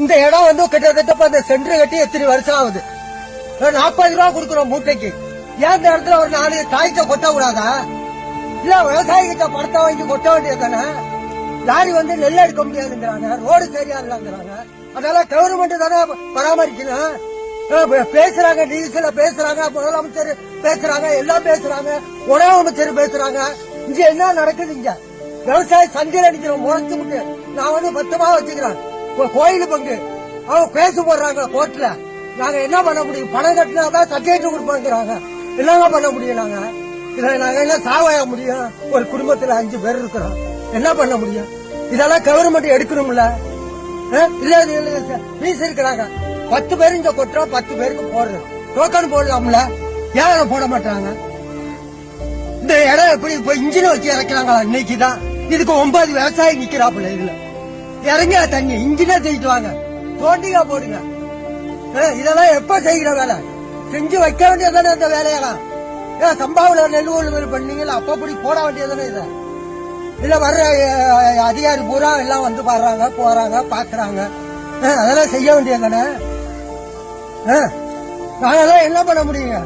இந்த இடம் வந்து கிட்டத்தட்ட இந்த சென்டர் கட்டி எத்தனை வருஷம் ஆகுது. 40 ரூபா கொடுக்குறோம் மூட்டைக்கு. ஏன் இந்த இடத்துல ஒரு 4 காய்ச்ச கொட்ட கூடாதா? இல்ல விவசாயி கிட்ட படத்தை வாங்கி கொட்ட வேண்டியது தானே. லாரி வந்து நெல் எடுக்க முடியாதுங்கிறாங்க, ரோடு சரியா இல்லங்கிறாங்க. அதனால கவர்மெண்ட் தானே பராமரிக்கணும். பேசுறாங்க, நியூஸ்ல பேசுறாங்க, முதலமைச்சர் பேசுறாங்க, எல்லாம் பேசுறாங்க, உணவு அமைச்சர் பேசுறாங்க. இங்க என்ன நடக்குது? இங்க விவசாய சந்தையில் அடிக்கிறோம் முறைச்சு விட்டு. நான் வந்து 10 ரூபா வச்சுக்கிறேன் கோயில் பங்கு. அவங்க பேச போடுறாங்க கோர்ட்ல. நாங்க என்ன பண்ண முடியும்? பணம் கட்டினாதான் சர்டிபிகேட் கொடுப்பாங்கிறாங்க. என்னங்க பண்ண முடியும்? நாங்க இதுல நாங்க என்ன சாவாய முடியும்? ஒரு குடும்பத்துல 5 பேர் இருக்கிறோம், என்ன பண்ண முடியும்? இதெல்லாம் கவர்மெண்ட் எடுக்கணும்ல. இல்ல ஃபீஸ் இருக்கிறாங்க, 10 பேர் இங்க கொட்டுறோம், 10 பேருக்கு போடுறோம். டோக்கன் போடலாம்ல, ஏன் போட மாட்டாங்க? இந்த இடம் எப்படி இப்ப இன்ஜின் வச்சு இறக்கிறாங்களா? இன்னைக்குதான் இதுக்கு 9 விவசாயி நிக்கிறாப்புல. இதுல இறங்க தண்ணி இன்ஜினா தூக்கிட்டு வாங்க, தோண்டிகா போடுங்க. இதெல்லாம் எப்ப செய்கிற வேலை? செஞ்சு வைக்க வேண்டியதானே இந்த வேலையெல்லாம். சம்பாவில நெல் கொள்முதல் பண்ணீங்களா? அப்ப அப்படி போட வேண்டியதானே. இத இல்ல வர்ற அதிகாரி பூரா எல்லாம் வந்து பாடுறாங்க, போறாங்க, பாக்குறாங்க. அதெல்லாம் செய்ய வேண்டியதானே. நாங்கெல்லாம் என்ன பண்ண முடியுங்க?